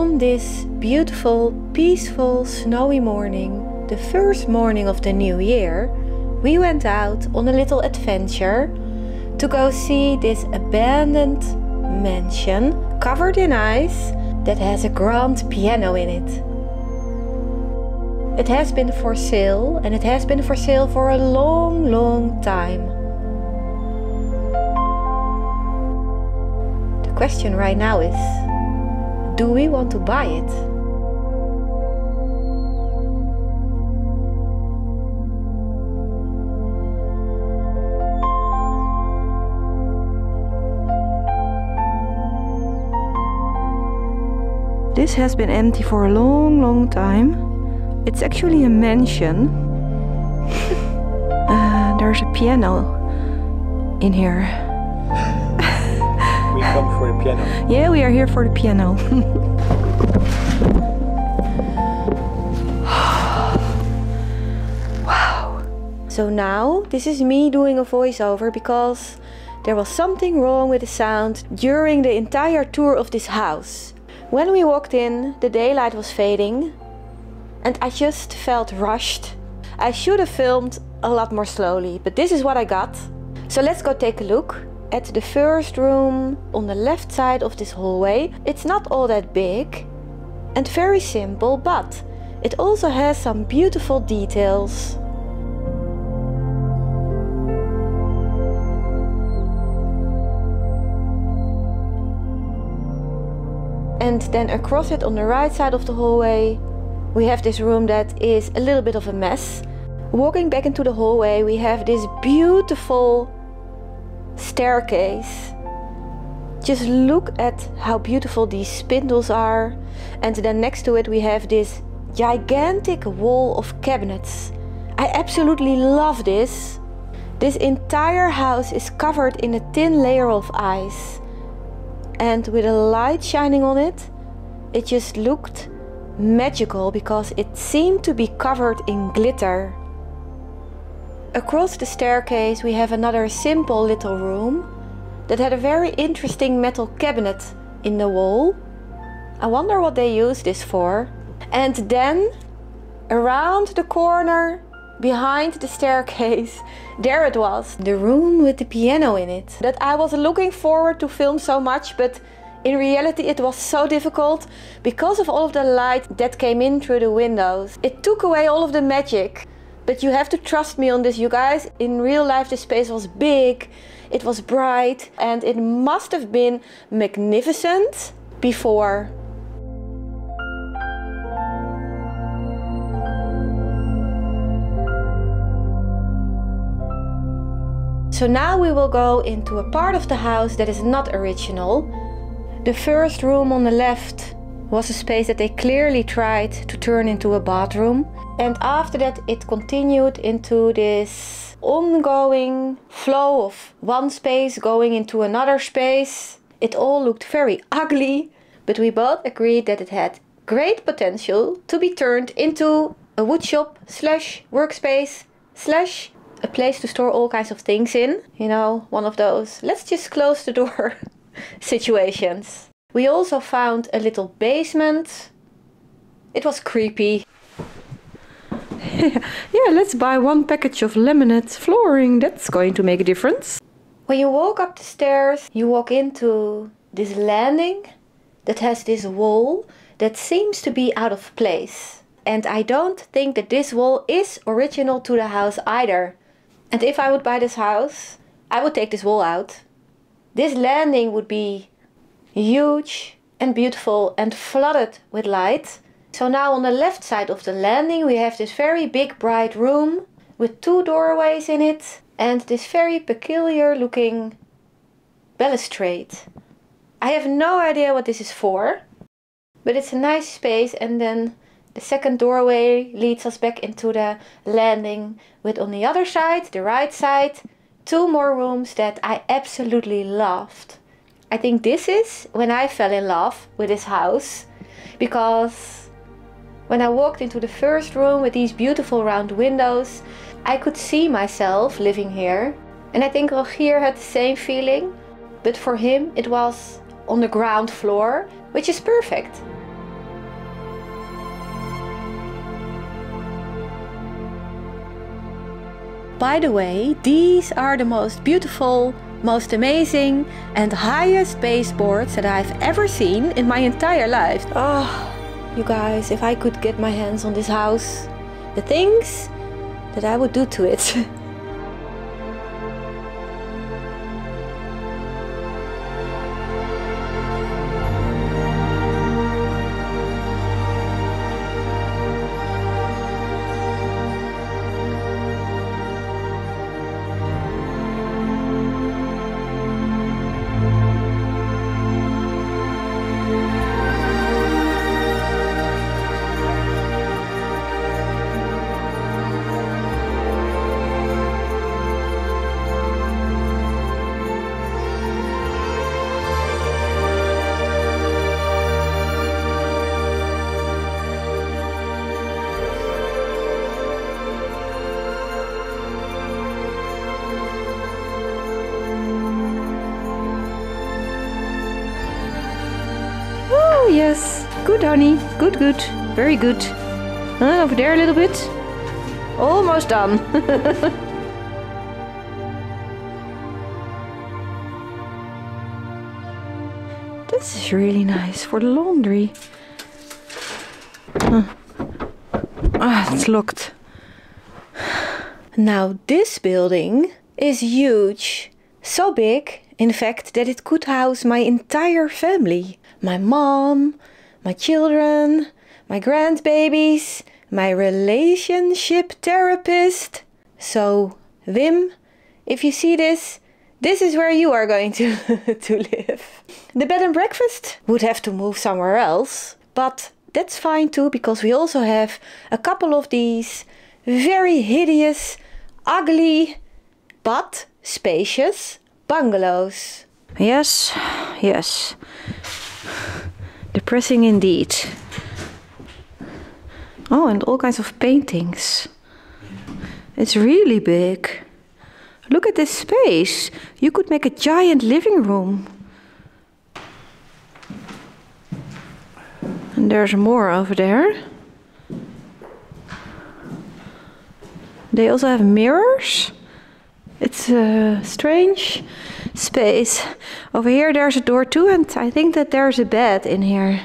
On this beautiful, peaceful, snowy morning, the first morning of the new year, we went out on a little adventure to go see this abandoned mansion covered in ice that has a grand piano in it. It has been for sale, and it has been for sale for a long, long time. The question right now is, do we want to buy it? This has been empty for a long, long time. It's actually a mansion. There's a piano in here. We come for the piano. Yeah, we are here for the piano. Wow. So now, this is me doing a voiceover because there was something wrong with the sound during the entire tour of this house. When we walked in, the daylight was fading and I just felt rushed. I should have filmed a lot more slowly, but this is what I got. So let's go take a look at the first room on the left side of this hallway. It's not all that big and very simple, but it also has some beautiful details. And then across it on the right side of the hallway, we have this room that is a little bit of a mess. Walking back into the hallway, we have this beautiful staircase. Just look at how beautiful these spindles are. And then next to it we have this gigantic wall of cabinets. I absolutely love this. This entire house is covered in a thin layer of ice. And with a light shining on it, it just looked magical because it seemed to be covered in glitter. Across the staircase we have another simple little room that had a very interesting metal cabinet in the wall. I wonder what they used this for. And then around the corner behind the staircase, there it was, the room with the piano in it that I was looking forward to film so much, but in reality it was so difficult because of all of the light that came in through the windows. It took away all of the magic. But you have to trust me on this, you guys. In real life this space was big, it was bright, and it must have been magnificent before. So now we will go into a part of the house that is not original. The first room on the left was a space that they clearly tried to turn into a bathroom. And after that it continued into this ongoing flow of one space going into another space. It all looked very ugly, but we both agreed that it had great potential to be turned into a woodshop slash workspace slash a place to store all kinds of things in. You know, one of those let's just close the door situations. We also found a little basement. It was creepy. Yeah, let's buy one package of laminate flooring. That's going to make a difference. When you walk up the stairs, you walk into this landing that has this wall that seems to be out of place. And I don't think that this wall is original to the house either. And if I would buy this house, I would take this wall out. This landing would be huge and beautiful and flooded with light. So now on the left side of the landing we have this very big bright room with two doorways in it and this very peculiar looking balustrade. I have no idea what this is for, but it's a nice space. And then the second doorway leads us back into the landing with on the other side, the right side, two more rooms that I absolutely loved. I think this is when I fell in love with this house, because when I walked into the first room with these beautiful round windows, I could see myself living here. And I think Rogier had the same feeling, but for him it was on the ground floor, which is perfect. By the way, these are the most beautiful, most amazing and highest baseboards that I've ever seen in my entire life. Oh, you guys, if I could get my hands on this house, the things that I would do to it. Oh yes, good honey, good, good, very good. Over there a little bit. Almost done. This is really nice for the laundry. Ah, it's locked. Now this building is huge. So big, in fact, that it could house my entire family. My mom, my children, my grandbabies, my relationship therapist. So, Wim, if you see this, this is where you are going to live. The bed and breakfast would have to move somewhere else, but that's fine too, because we also have a couple of these very hideous, ugly, but spacious bungalows. Yes, yes. Depressing indeed. Oh, and all kinds of paintings. It's really big. Look at this space. You could make a giant living room. And there's more over there. They also have mirrors. It's a strange space. Over here there's a door too, and I think that there's a bed in here.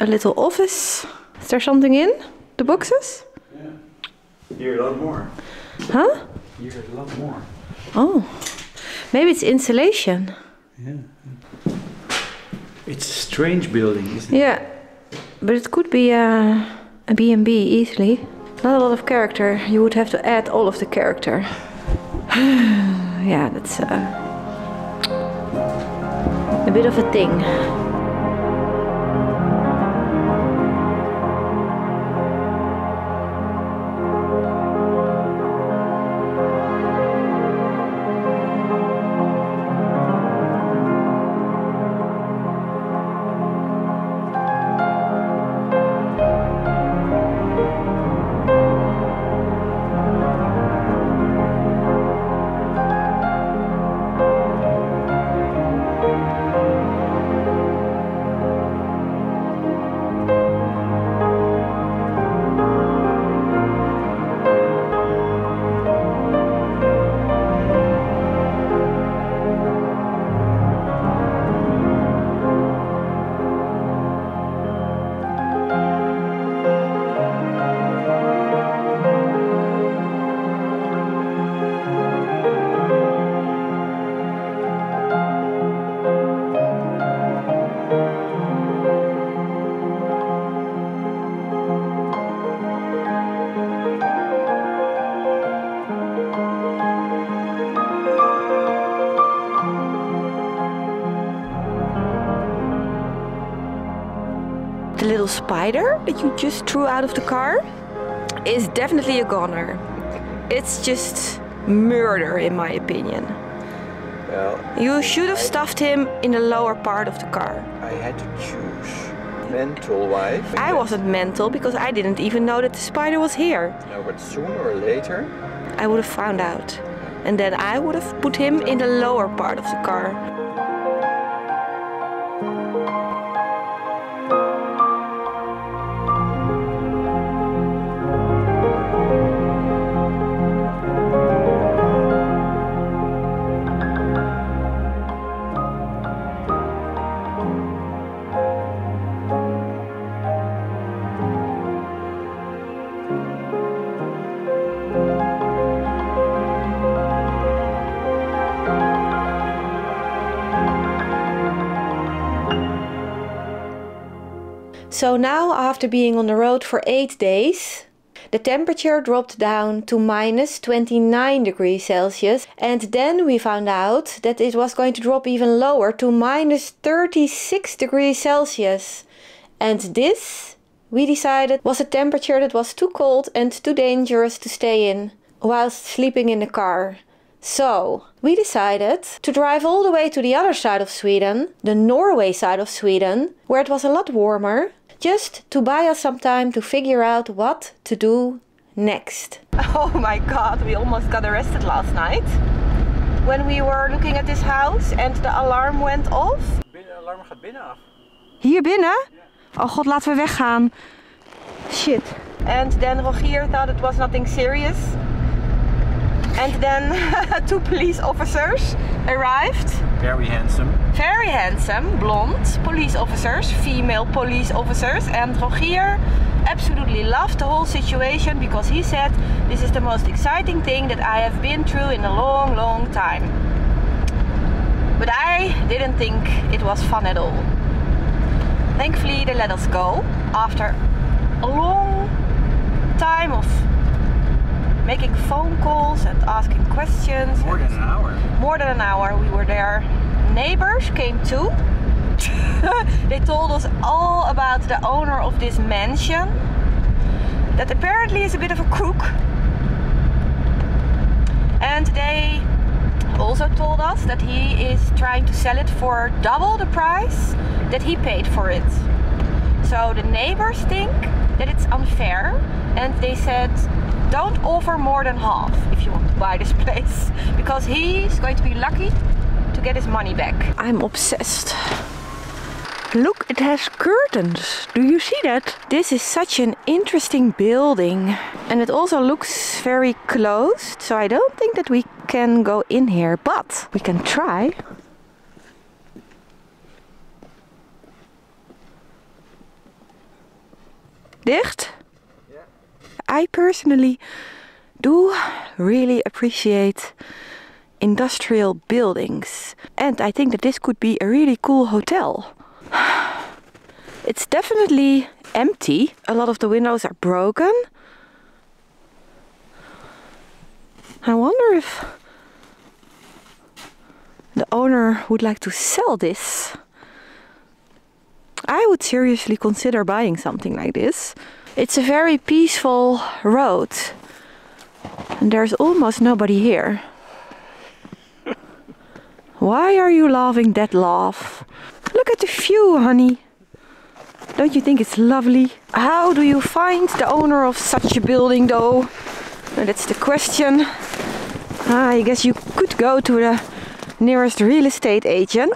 A little office. Is there something in the boxes? Yeah. Here a lot more. Huh? Here a lot more. Oh. Maybe it's insulation. Yeah. It's a strange building, isn't it? Yeah. But it could be a B&B easily. Not a lot of character. You would have to add all of the character. Yeah, that's a bit of a thing. The little spider that you just threw out of the car is definitely a goner. It's just murder in my opinion. Well, you should have stuffed him in the lower part of the car. I had to choose mental wife. I wasn't mental because I didn't even know that the spider was here. No, but sooner or later I would have found out. And then I would have put him in the lower part of the car. So now, after being on the road for 8 days, the temperature dropped down to minus 29 degrees Celsius, and then we found out that it was going to drop even lower to minus 36 degrees Celsius. And this, we decided, was a temperature that was too cold and too dangerous to stay in whilst sleeping in the car. So we decided to drive all the way to the other side of Sweden, the Norway side of Sweden, where it was a lot warmer, just to buy us some time to figure out what to do next. Oh my god, we almost got arrested last night when we were looking at this house and the alarm went off. De alarm gaat binnen af. Hier binnen? Oh god, laten we weggaan. Shit. And then Rogier thought it was nothing serious. And then 2 police officers arrived. Very handsome. Very handsome, blonde police officers, female police officers. And Rogier absolutely loved the whole situation because he said, this is the most exciting thing that I have been through in a long, long time. But I didn't think it was fun at all. Thankfully they let us go after a long time of making phone calls and asking questions. More than an hour. More than an hour we were there. Neighbors came too. They told us all about the owner of this mansion that apparently is a bit of a crook. And they also told us that he is trying to sell it for double the price that he paid for it. So the neighbors think that it's unfair, and they said don't offer more than half if you want to buy this place, because he's going to be lucky to get his money back. I'm obsessed. Look, it has curtains. Do you see that? This is such an interesting building. And it also looks very closed, so I don't think that we can go in here, but we can try. Dicht? Yeah. I personally do really appreciate industrial buildings, and I think that this could be a really cool hotel. It's definitely empty. A lot of the windows are broken. I wonder if the owner would like to sell this. I would seriously consider buying something like this. It's a very peaceful road and there's almost nobody here. Why are you laughing that laugh? Look at the view, honey. Don't you think it's lovely? How do you find the owner of such a building though? And that's the question. I guess you could go to the nearest real estate agent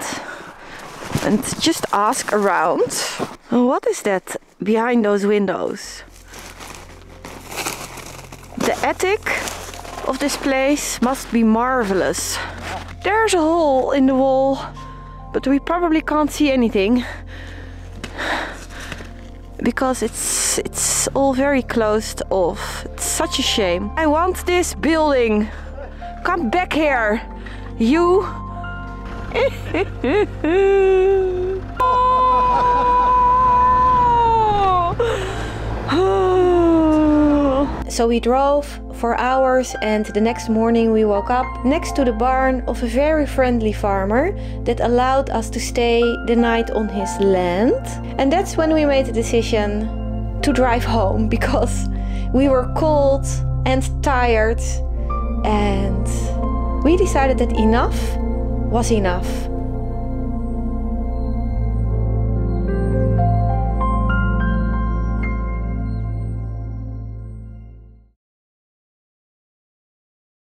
and just ask around. What is that behind those windows? The attic of this place must be marvelous. There's a hole in the wall, but we probably can't see anything because it's all very closed off. It's such a shame. I want this building. Come back here, you. So we drove for hours, and the next morning we woke up next to the barn of a very friendly farmer that allowed us to stay the night on his land. And that's when we made the decision to drive home, because we were cold and tired, and we decided that enough was enough.